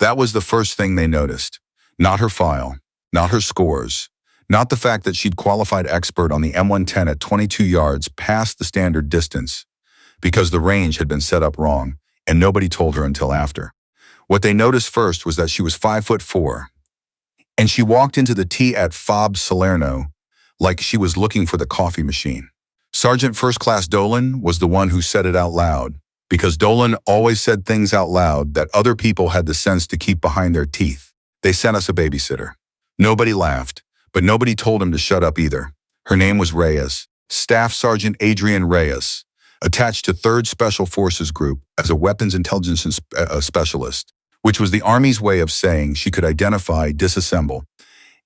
That was the first thing they noticed. Not her file, not her scores, not the fact that she'd qualified expert on the M110 at 22 yards past the standard distance, because the range had been set up wrong, and nobody told her until after. What they noticed first was that she was 5'4", and she walked into the tee at Fob Salerno like she was looking for the coffee machine. Sergeant First Class Dolan was the one who said it out loud, because Dolan always said things out loud that other people had the sense to keep behind their teeth. They sent us a babysitter. Nobody laughed, but nobody told him to shut up either. Her name was Reyes, Staff Sergeant Adrian Reyes, attached to 3rd Special Forces Group as a weapons intelligence specialist, which was the Army's way of saying she could identify, disassemble,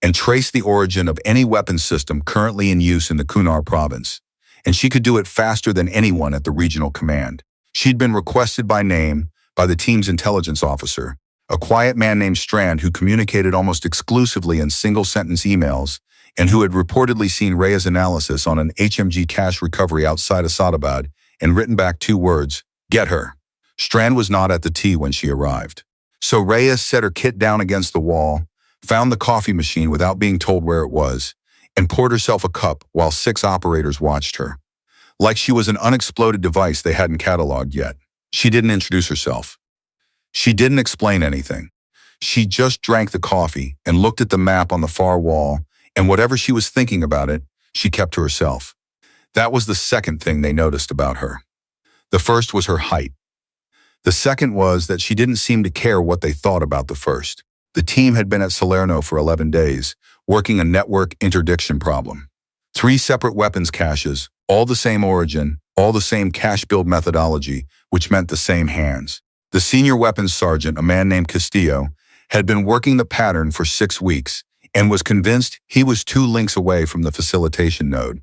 and trace the origin of any weapons system currently in use in the Kunar Province. And she could do it faster than anyone at the regional command. She'd been requested by name by the team's intelligence officer, a quiet man named Strand who communicated almost exclusively in single-sentence emails and who had reportedly seen Reyes' analysis on an HMG cache recovery outside Asadabad and written back 2 words, "Get her." Strand was not at the tee when she arrived. So Reyes set her kit down against the wall, found the coffee machine without being told where it was, and poured herself a cup while 6 operators watched her. Like she was an unexploded device they hadn't cataloged yet. She didn't introduce herself. She didn't explain anything. She just drank the coffee and looked at the map on the far wall, and whatever she was thinking about it, she kept to herself. That was the second thing they noticed about her. The first was her height. The second was that she didn't seem to care what they thought about the first. The team had been at Salerno for 11 days, working a network interdiction problem. 3 separate weapons caches, all the same origin, all the same cache build methodology, which meant the same hands. The senior weapons sergeant, a man named Castillo, had been working the pattern for 6 weeks and was convinced he was 2 links away from the facilitation node.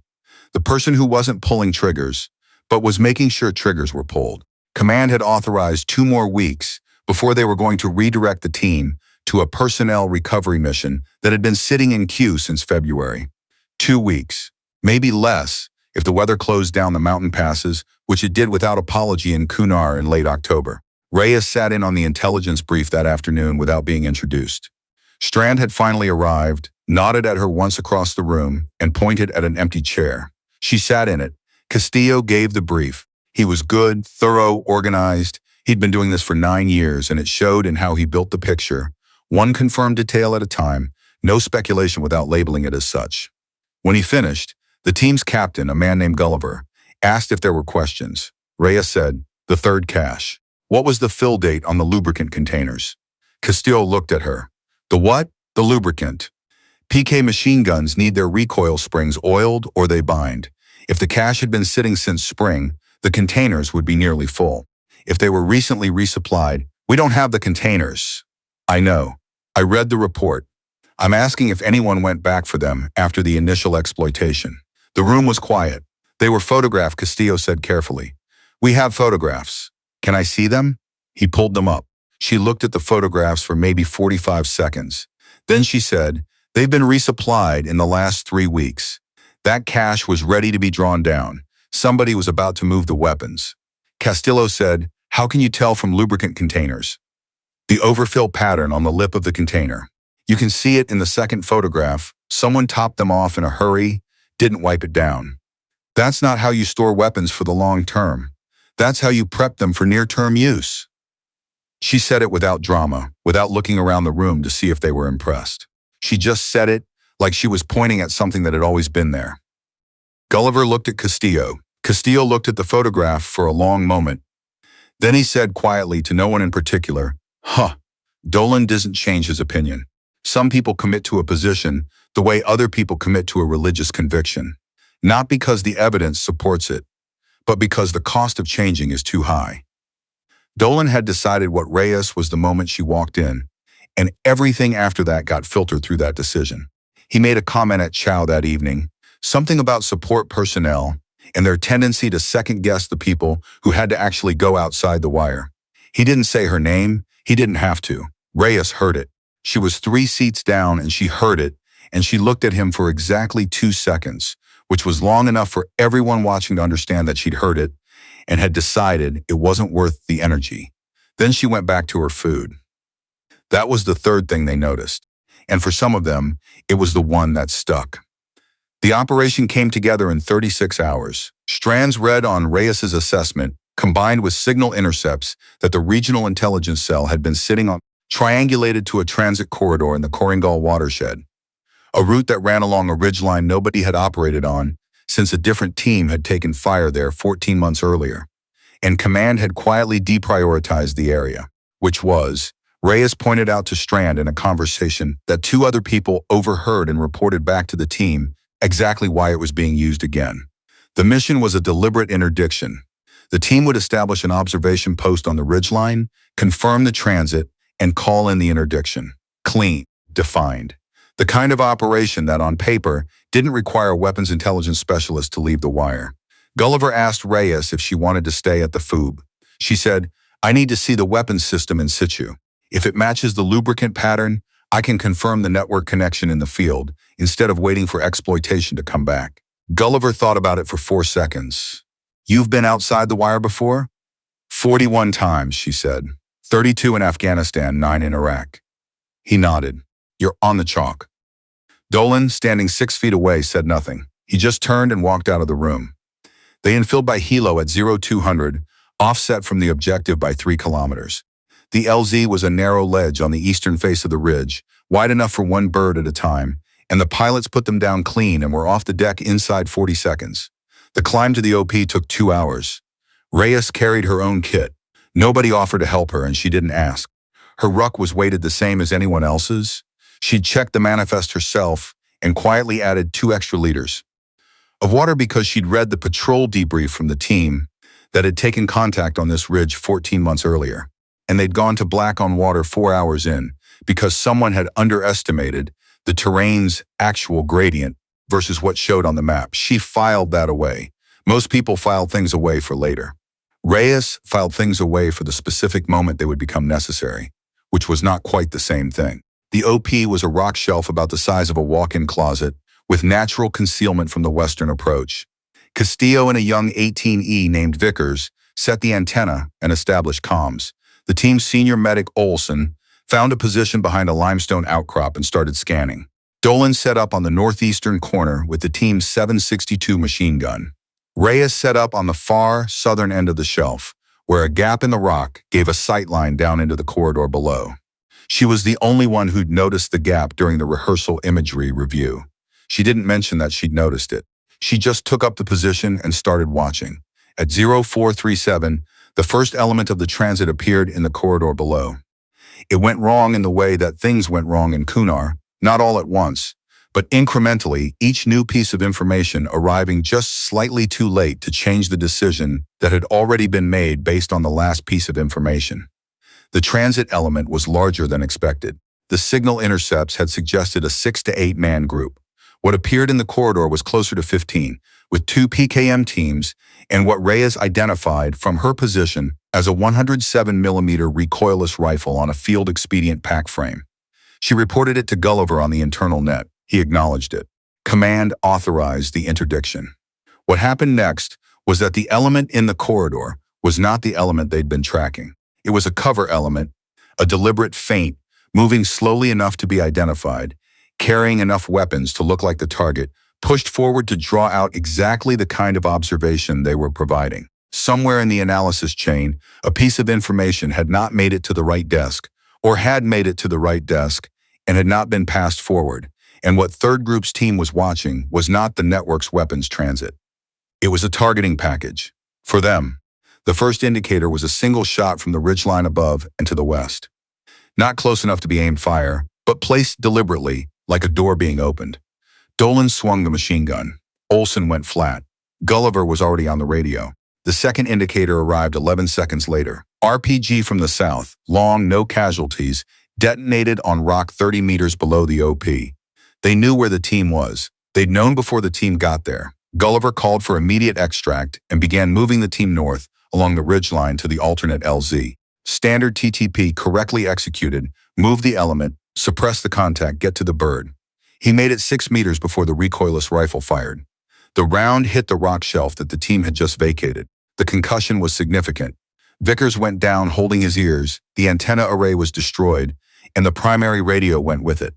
The person who wasn't pulling triggers, but was making sure triggers were pulled. Command had authorized 2 more weeks before they were going to redirect the team to a personnel recovery mission that had been sitting in queue since February. 2 weeks, maybe less, if the weather closed down the mountain passes, which it did without apology in Kunar in late October. Reyes sat in on the intelligence brief that afternoon without being introduced. Strand had finally arrived, nodded at her once across the room, and pointed at an empty chair. She sat in it. Castillo gave the brief. He was good, thorough, organized. He'd been doing this for 9 years, and it showed in how he built the picture, one confirmed detail at a time, no speculation without labeling it as such. When he finished, the team's captain, a man named Gulliver, asked if there were questions. Reyes said, "The 3rd cache. What was the fill date on the lubricant containers?" Castillo looked at her. "The what?" "The lubricant. PK machine guns need their recoil springs oiled or they bind. If the cache had been sitting since spring, the containers would be nearly full. If they were recently resupplied, we don't have the containers." "I know. I read the report. I'm asking if anyone went back for them after the initial exploitation." The room was quiet. "They were photographed," Castillo said carefully. "We have photographs. Can I see them?" He pulled them up. She looked at the photographs for maybe 45 seconds. Then she said, "They've been resupplied in the last 3 weeks. That cache was ready to be drawn down. Somebody was about to move the weapons." Castillo said, "How can you tell from lubricant containers?" "The overfill pattern on the lip of the container. You can see it in the second photograph. Someone topped them off in a hurry, didn't wipe it down. That's not how you store weapons for the long term. That's how you prep them for near-term use." She said it without drama, without looking around the room to see if they were impressed. She just said it like she was pointing at something that had always been there. Gulliver looked at Castillo. Castillo looked at the photograph for a long moment. Then he said quietly to no one in particular, "Huh, Dolan doesn't change his opinion. Some people commit to a position the way other people commit to a religious conviction, not because the evidence supports it, but because the cost of changing is too high." Dolan had decided what Reyes was the moment she walked in, and everything after that got filtered through that decision. He made a comment at Chow that evening, something about support personnel and their tendency to second-guess the people who had to actually go outside the wire. He didn't say her name. He didn't have to. Reyes heard it. She was 3 seats down and she heard it, and she looked at him for exactly 2 seconds, which was long enough for everyone watching to understand that she'd heard it and had decided it wasn't worth the energy. Then she went back to her food. That was the third thing they noticed. And for some of them, it was the one that stuck. The operation came together in 36 hours. Strands read on Reyes's assessment, combined with signal intercepts that the regional intelligence cell had been sitting on, triangulated to a transit corridor in the Koringal watershed, a route that ran along a ridgeline nobody had operated on since a different team had taken fire there 14 months earlier, and command had quietly deprioritized the area, which was, Reyes pointed out to Strand in a conversation that two other people overheard and reported back to the team exactly why it was being used again. The mission was a deliberate interdiction. The team would establish an observation post on the ridgeline, confirm the transit, and call in the interdiction. Clean, defined. The kind of operation that, on paper, didn't require a weapons intelligence specialist to leave the wire. Gulliver asked Reyes if she wanted to stay at the FOOB. She said, "I need to see the weapons system in situ. If it matches the lubricant pattern, I can confirm the network connection in the field, instead of waiting for exploitation to come back." Gulliver thought about it for 4 seconds. "You've been outside the wire before?" 41 times, she said. 32 in Afghanistan, 9 in Iraq. He nodded. "You're on the chalk." Dolan, standing 6 feet away, said nothing. He just turned and walked out of the room. They infilled by helo at 0200, offset from the objective by 3 kilometers. The LZ was a narrow ledge on the eastern face of the ridge, wide enough for one bird at a time, and the pilots put them down clean and were off the deck inside 40 seconds. The climb to the OP took 2 hours. Reyes carried her own kit. Nobody offered to help her, and she didn't ask. Her ruck was weighted the same as anyone else's. She'd checked the manifest herself and quietly added 2 extra liters of water because she'd read the patrol debrief from the team that had taken contact on this ridge 14 months earlier, and they'd gone to black on water 4 hours in because someone had underestimated the terrain's actual gradient versus what showed on the map. She filed that away. Most people filed things away for later. Reyes filed things away for the specific moment they would become necessary, which was not quite the same thing. The OP was a rock shelf about the size of a walk-in closet, with natural concealment from the western approach. Castillo and a young 18E named Vickers set the antenna and established comms. The team's senior medic, Olson, found a position behind a limestone outcrop and started scanning. Dolan set up on the northeastern corner with the team's 7.62 machine gun. Reyes set up on the far southern end of the shelf, where a gap in the rock gave a sight line down into the corridor below. She was the only one who'd noticed the gap during the rehearsal imagery review. She didn't mention that she'd noticed it. She just took up the position and started watching. At 0437, the first element of the transit appeared in the corridor below. It went wrong in the way that things went wrong in Kunar, not all at once, but incrementally, each new piece of information arriving just slightly too late to change the decision that had already been made based on the last piece of information. The transit element was larger than expected. The signal intercepts had suggested a 6 to 8 man group. What appeared in the corridor was closer to 15, with 2 PKM teams and what Reyes identified from her position as a 107mm recoilless rifle on a field-expedient pack frame. She reported it to Gulliver on the internal net. He acknowledged it. Command authorized the interdiction. What happened next was that the element in the corridor was not the element they'd been tracking. It was a cover element, a deliberate feint, moving slowly enough to be identified, carrying enough weapons to look like the target, pushed forward to draw out exactly the kind of observation they were providing. Somewhere in the analysis chain, a piece of information had not made it to the right desk, or had made it to the right desk and had not been passed forward, and what Third Group's team was watching was not the network's weapons transit. It was a targeting package. For them, the first indicator was a single shot from the ridgeline above and to the west. Not close enough to be aimed fire, but placed deliberately, like a door being opened. Dolan swung the machine gun. Olson went flat. Gulliver was already on the radio. The second indicator arrived 11 seconds later. RPG from the south, long, no casualties, detonated on rock 30 meters below the OP. They knew where the team was. They'd known before the team got there. Gulliver called for immediate extract and began moving the team north along the ridgeline to the alternate LZ. Standard TTP correctly executed, move the element, suppress the contact, get to the bird. He made it 6 meters before the recoilless rifle fired. The round hit the rock shelf that the team had just vacated. The concussion was significant. Vickers went down holding his ears, the antenna array was destroyed, and the primary radio went with it.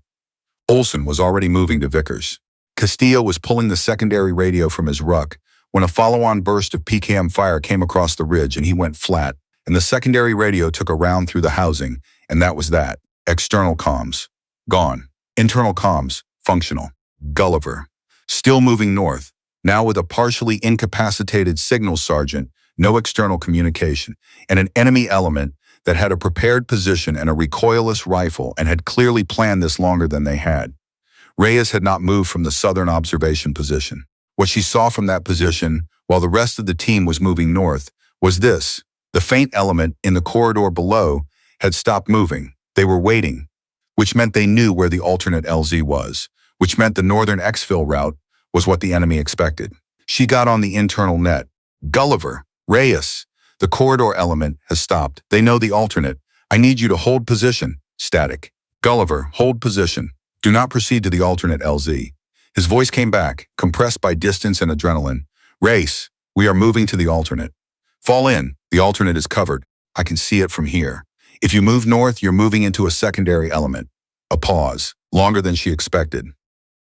Olson was already moving to Vickers. Castillo was pulling the secondary radio from his ruck when a follow-on burst of PKM fire came across the ridge and he went flat, and the secondary radio took a round through the housing, and that was that. External comms. Gone. Internal comms. Functional. Gulliver. Still moving north, now with a partially incapacitated signal sergeant, no external communication, and an enemy element that had a prepared position and a recoilless rifle and had clearly planned this longer than they had. Reyes had not moved from the southern observation position. What she saw from that position, while the rest of the team was moving north, was this. The faint element in the corridor below had stopped moving. They were waiting, which meant they knew where the alternate LZ was, which meant the northern exfil route was what the enemy expected. She got on the internal net. Gulliver, Reyes, the corridor element has stopped. They know the alternate. I need you to hold position. Static. Gulliver, hold position. Do not proceed to the alternate LZ. His voice came back, compressed by distance and adrenaline. Reyes, we are moving to the alternate. Fall in. The alternate is covered. I can see it from here. If you move north, you're moving into a secondary element. A pause, longer than she expected.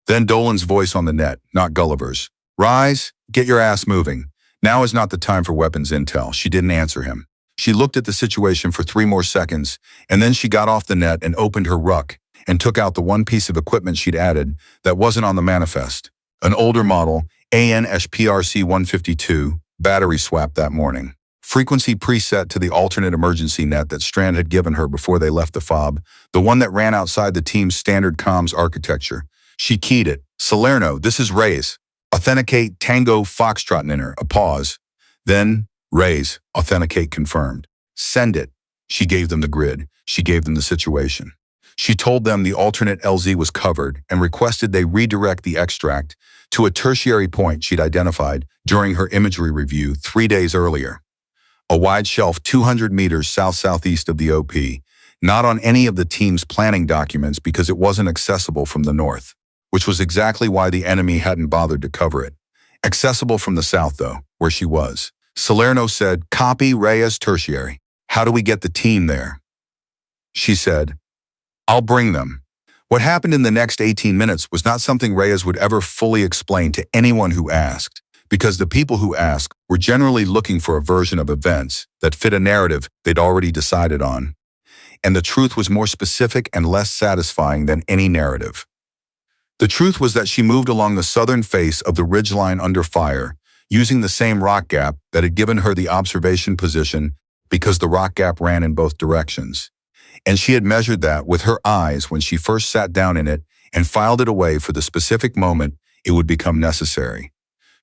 Then Dolan's voice on the net, not Gulliver's. Rise, get your ass moving. Now is not the time for weapons intel. She didn't answer him. She looked at the situation for 3 more seconds, and then she got off the net and opened her ruck and took out the one piece of equipment she'd added that wasn't on the manifest. An older model, AN-PRC 152, battery swap that morning. Frequency preset to the alternate emergency net that Strand had given her before they left the fob, the one that ran outside the team's standard comms architecture. She keyed it. Salerno, this is Reyes. Authenticate Tango Foxtrot Ninner. A pause. Then, Reyes, authenticate confirmed. Send it. She gave them the grid. She gave them the situation. She told them the alternate LZ was covered and requested they redirect the extract to a tertiary point she'd identified during her imagery review 3 days earlier. A wide shelf 200 meters south-southeast of the OP, not on any of the team's planning documents because it wasn't accessible from the north, which was exactly why the enemy hadn't bothered to cover it. Accessible from the south, though, where she was. Salerno said, copy Reyes tertiary. How do we get the team there? She said, I'll bring them. What happened in the next 18 minutes was not something Reyes would ever fully explain to anyone who asked, because the people who asked were generally looking for a version of events that fit a narrative they'd already decided on. And the truth was more specific and less satisfying than any narrative. The truth was that she moved along the southern face of the ridgeline under fire, using the same rock gap that had given her the observation position because the rock gap ran in both directions. And she had measured that with her eyes when she first sat down in it and filed it away for the specific moment it would become necessary.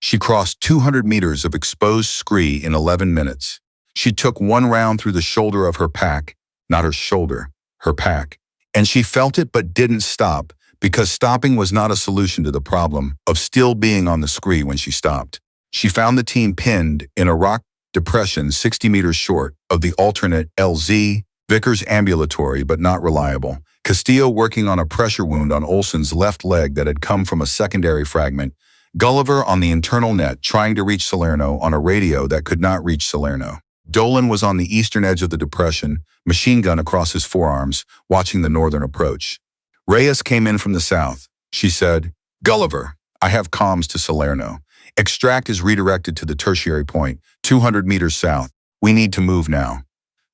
She crossed 200 meters of exposed scree in 11 minutes. She took 1 round through the shoulder of her pack, not her shoulder, her pack. And she felt it but didn't stop, because stopping was not a solution to the problem of still being on the scree when she stopped. She found the team pinned in a rock depression 60 meters short of the alternate LZ, Vickers ambulatory but not reliable. Castillo working on a pressure wound on Olson's left leg that had come from a secondary fragment. Gulliver on the internal net trying to reach Salerno on a radio that could not reach Salerno. Dolan was on the eastern edge of the depression, machine gun across his forearms, watching the northern approach. Reyes came in from the south. She said, Gulliver, I have comms to Salerno. Extract is redirected to the tertiary point, 200 meters south. We need to move now.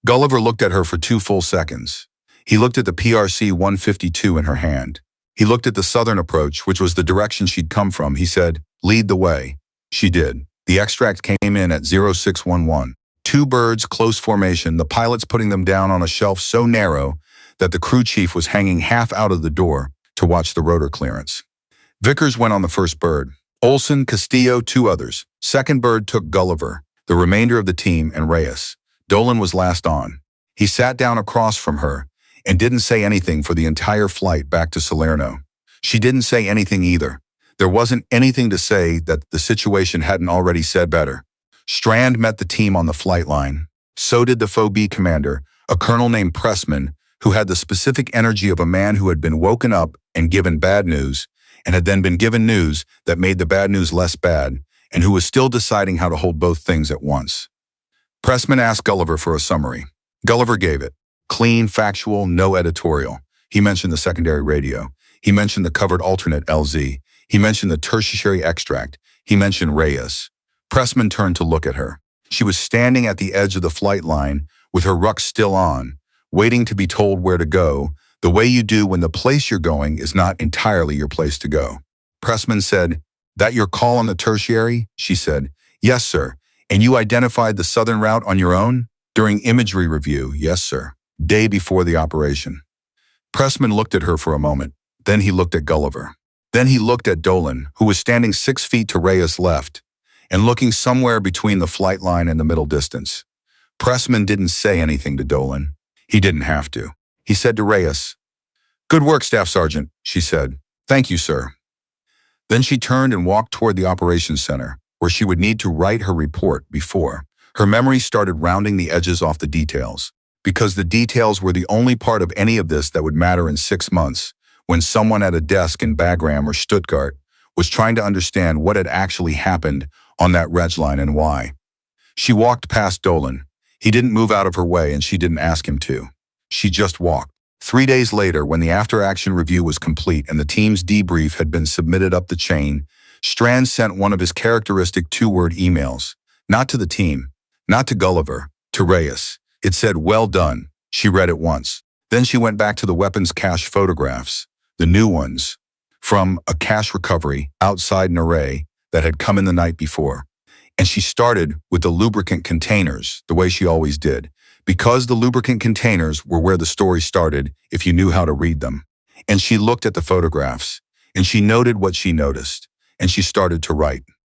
Gulliver looked at her for 2 full seconds. He looked at the PRC 152 in her hand. He looked at the southern approach, which was the direction she'd come from. He said, lead the way. She did. The extract came in at 0611. 2 birds, close formation, the pilots putting them down on a shelf so narrow that the crew chief was hanging half out of the door to watch the rotor clearance. Vickers went on the first bird. Olson, Castillo, 2 others. Second bird took Gulliver, the remainder of the team, and Reyes. Dolan was last on. He sat down across from her and didn't say anything for the entire flight back to Salerno. She didn't say anything either. There wasn't anything to say that the situation hadn't already said better. Strand met the team on the flight line. So did the FOB commander, a colonel named Pressman, who had the specific energy of a man who had been woken up and given bad news, and had then been given news that made the bad news less bad, and who was still deciding how to hold both things at once. Pressman asked Gulliver for a summary. Gulliver gave it. Clean, factual, no editorial. He mentioned the secondary radio. He mentioned the covered alternate LZ. He mentioned the tertiary extract. He mentioned Reyes. Pressman turned to look at her. She was standing at the edge of the flight line with her ruck still on, waiting to be told where to go, the way you do when the place you're going is not entirely your place to go. Pressman said, "That your call on the tertiary?" She said, "Yes, sir. And you identified the southern route on your own?" "During imagery review, yes, sir. Day before the operation." Pressman looked at her for a moment. Then he looked at Gulliver. Then he looked at Dolan, who was standing 6 feet to Reyes' left, and looking somewhere between the flight line and the middle distance. Pressman didn't say anything to Dolan. He didn't have to. He said to Reyes, "Good work, Staff Sergeant," she said. "Thank you, sir." Then she turned and walked toward the operations center, where she would need to write her report before. Her memory started rounding the edges off the details, because the details were the only part of any of this that would matter in 6 months, when someone at a desk in Bagram or Stuttgart was trying to understand what had actually happened on that reg line and why. She walked past Dolan. He didn't move out of her way and she didn't ask him to. She just walked. 3 days later, when the after-action review was complete and the team's debrief had been submitted up the chain, Strand sent one of his characteristic 2-word emails. Not to the team, not to Gulliver, to Reyes. It said, "Well done." She read it once. Then she went back to the weapons cache photographs, the new ones, from a cache recovery outside an array that had come in the night before. And she started with the lubricant containers, the way she always did, because the lubricant containers were where the story started if you knew how to read them. And she looked at the photographs, and she noted what she noticed, and she started to write.